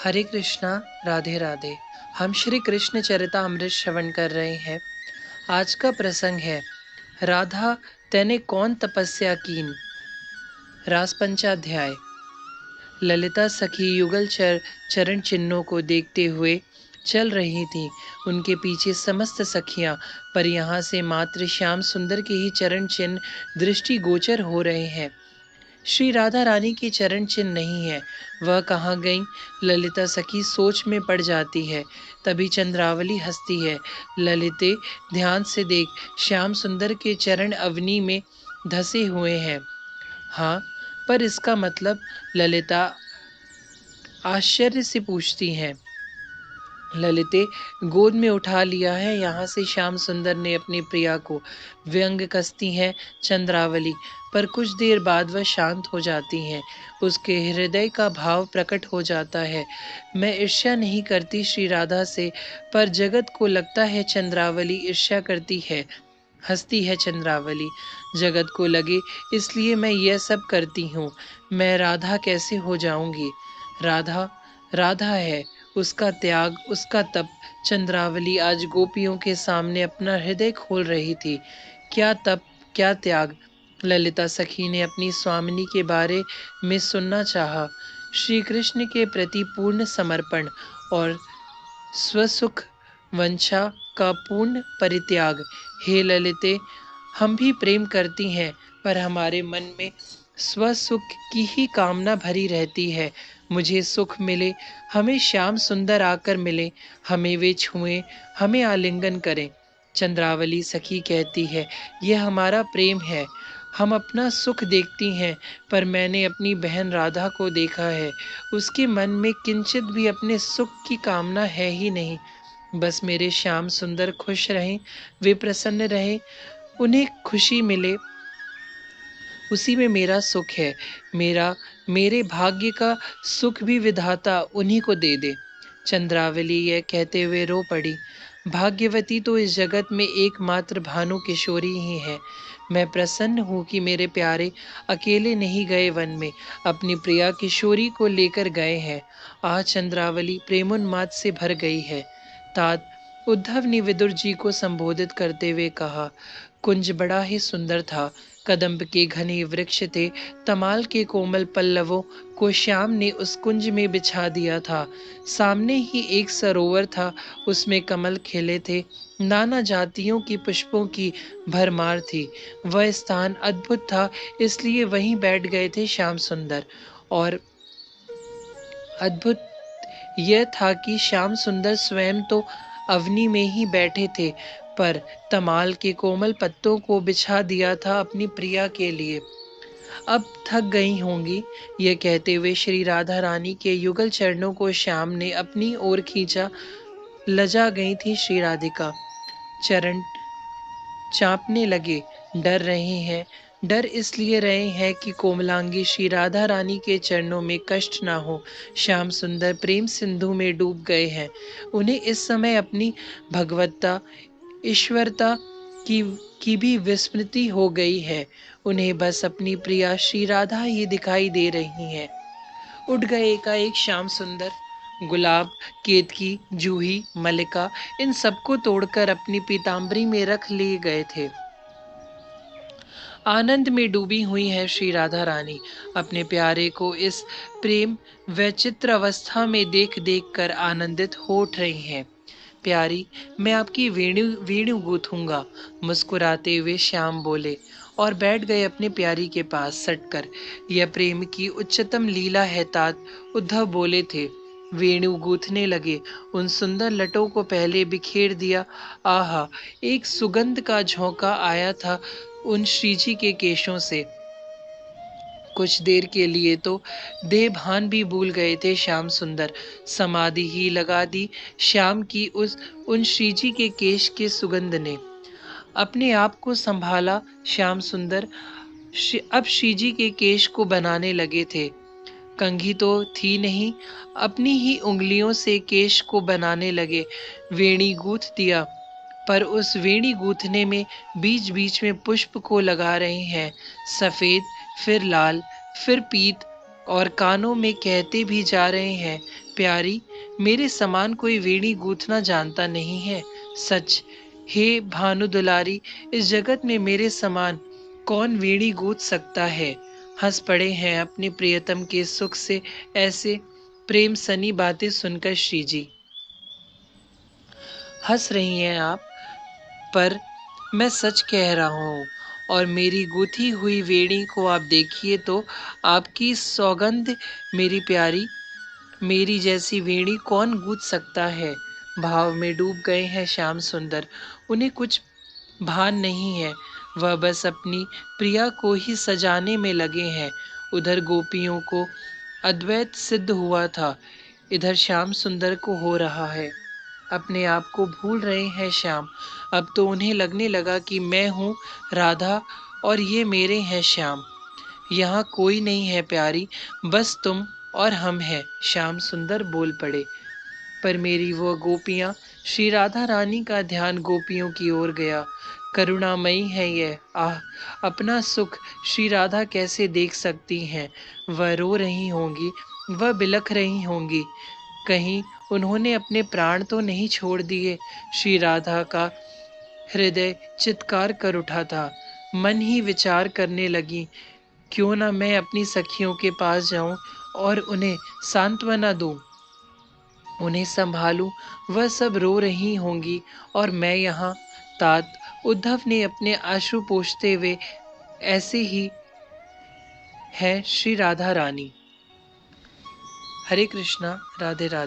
हरे कृष्णा। राधे राधे। हम श्री कृष्ण चरितामृत श्रवण कर रहे हैं। आज का प्रसंग है राधा तेने कौन तपस्या कीन। रास पंचाध्याय। ललिता सखी युगल चरण चिन्हों को देखते हुए चल रही थी। उनके पीछे समस्त सखियां, पर यहाँ से मात्र श्याम सुंदर के ही चरण चिन्ह दृष्टि गोचर हो रहे हैं। श्री राधा रानी की चरण चिन्ह नहीं है। वह कहाँ गई? ललिता सखी सोच में पड़ जाती है। तभी चंद्रावली हंसती है। ललिते, ध्यान से देख, श्याम सुंदर के चरण अवनी में धसे हुए हैं। हाँ, पर इसका मतलब? ललिता आश्चर्य से पूछती हैं। ललिते, गोद में उठा लिया है। यहाँ से श्याम सुंदर ने अपनी प्रिया को व्यंग कसती हैं चंद्रावली, पर कुछ देर बाद वह शांत हो जाती हैं। उसके हृदय का भाव प्रकट हो जाता है। मैं ईर्ष्या नहीं करती श्री राधा से, पर जगत को लगता है चंद्रावली ईर्ष्या करती है। हंसती है चंद्रावली। जगत को लगे इसलिए मैं यह सब करती हूँ। मैं राधा कैसे हो जाऊंगी? राधा राधा है, उसका त्याग, उसका तप। चंद्रावली आज गोपियों के सामने अपना हृदय खोल रही थी। क्या तप, क्या त्याग! ललिता सखी ने अपनी स्वामिनी के बारे में सुनना चाहा। श्री कृष्ण के प्रति पूर्ण समर्पण और स्वसुख वंशा का पूर्ण परित्याग। हे ललिते, हम भी प्रेम करती हैं, पर हमारे मन में स्वसुख की ही कामना भरी रहती है। मुझे सुख मिले, हमें श्याम सुंदर आकर मिले, हमें वे छुएं, हमें आलिंगन करें। चंद्रावली सखी कहती है, यह हमारा प्रेम है। हम अपना सुख देखती हैं, पर मैंने अपनी बहन राधा को देखा है। उसके मन में किंचित भी अपने सुख की कामना है ही नहीं। बस मेरे श्याम सुंदर खुश रहें, वे प्रसन्न रहें, उन्हें खुशी मिले, उसी में मेरा सुख है। मेरा मेरे भाग्य का सुख भी विधाता उन्हीं को दे दे। चंद्रावली यह कहते हुए रो पड़ी। भाग्यवती तो इस जगत में एकमात्र भानु किशोरी ही है। मैं प्रसन्न हूँ कि मेरे प्यारे अकेले नहीं गए वन में, अपनी प्रिया किशोरी को लेकर गए हैं। आज चंद्रावली प्रेमोन्माद से भर गई है। तात उद्धव ने विदुर जी को संबोधित करते हुए कहा, कुंज बड़ा ही सुंदर था। कदम्ब के घने वृक्ष थे। तमाल के कोमल पल्लवों को श्याम ने उस कुंज में बिछा दिया था। सामने ही एक सरोवर था, उसमें कमल खिले थे। नाना जातियों की पुष्पों की भरमार थी। वह स्थान अद्भुत था, इसलिए वहीं बैठ गए थे श्याम सुंदर। और अद्भुत यह था कि श्याम सुंदर स्वयं तो अवनी में ही बैठे थे, पर तमाल के कोमल पत्तों को बिछा दिया था अपनी प्रिया के लिए। अब थक गई होंगी, यह कहते हुए श्री राधा रानी के युगल चरणों को श्याम ने अपनी ओर खींचा। लजा गई थी श्री राधिका। चरण चापने लगे। डर रहे हैं। डर इसलिए रहे हैं कि कोमलांगी श्री राधा रानी के चरणों में कष्ट ना हो। श्याम सुंदर प्रेम सिंधु में डूब गए हैं। उन्हें इस समय अपनी भगवत्ता, ईश्वरता की की भी विस्मृति हो गई है। उन्हें बस अपनी प्रिया श्री राधा ही दिखाई दे रही हैं। उठ गए एकाएक श्याम सुंदर। गुलाब, केतकी, जूही, मल्लिका, इन सबको तोड़कर अपनी पीताम्बरी में रख लिए गए थे। आनंद में डूबी हुई है श्री राधा रानी। अपने प्यारे को इस प्रेम वैचित्र अवस्था में देख देख कर आनंदित हो उठ रही हैं। प्यारी, मैं आपकी वेणु वेणु गूंथूंगा, मुस्कुराते हुए श्याम बोले और बैठ गए अपने प्यारी के पास सटकर। यह प्रेम की उच्चतम लीला है तात, उद्धव बोले थे। वेणु गूंथने लगे। उन सुंदर लटों को पहले बिखेर दिया। आहा, एक सुगंध का झोंका आया था उन श्रीजी के केशों से। कुछ देर के लिए तो देह भान भी भूल गए थे श्याम सुंदर। समाधि ही लगा दी श्याम की उन श्रीजी के केश के सुगंध ने। अपने आप को संभाला श्याम सुंदर। अब श्रीजी के केश को बनाने लगे थे। कंघी तो थी नहीं, अपनी ही उंगलियों से केश को बनाने लगे। वेणी गूंथ दिया, पर उस वेणी गूंथने में बीच बीच में पुष्प को लगा रहे हैं। सफेद, फिर लाल, फिर पीत, और कानों में कहते भी जा रहे हैं, प्यारी, मेरे समान कोई वीणी गूंथना जानता नहीं है। सच, हे भानु दुलारी, इस जगत में मेरे समान कौन वीणी गूंथ सकता है। हंस पड़े हैं अपने प्रियतम के सुख से ऐसे प्रेम सनी बातें सुनकर श्री जी। हंस रही हैं आप, पर मैं सच कह रहा हूँ। और मेरी गूथी हुई वेणी को आप देखिए तो आपकी सौगंध मेरी प्यारी, मेरी जैसी वेणी कौन गूंथ सकता है। भाव में डूब गए हैं श्याम सुंदर, उन्हें कुछ भान नहीं है। वह बस अपनी प्रिया को ही सजाने में लगे हैं। उधर गोपियों को अद्वैत सिद्ध हुआ था, इधर श्याम सुंदर को हो रहा है। अपने आप को भूल रहे हैं श्याम। अब तो उन्हें लगने लगा कि मैं हूँ राधा और ये मेरे हैं श्याम। यहाँ कोई नहीं है प्यारी, बस तुम और हम हैं। श्याम सुंदर बोल पड़े। पर मेरी वो गोपियाँ, श्री राधा रानी का ध्यान गोपियों की ओर गया। करुणामयी है ये, आह, अपना सुख श्री राधा कैसे देख सकती हैं। वह रो रही होंगी, वह बिलख रही होंगी। कहीं उन्होंने अपने प्राण तो नहीं छोड़ दिए। श्री राधा का हृदय चित्कार कर उठा था। मन ही विचार करने लगी, क्यों ना मैं अपनी सखियों के पास जाऊं और उन्हें सांत्वना दूं, उन्हें संभालूं। वह सब रो रही होंगी और मैं यहाँ। तात उद्धव ने अपने आंसू पोंछते हुए, ऐसे ही है श्री राधा रानी। हरे कृष्णा, राधे राधे।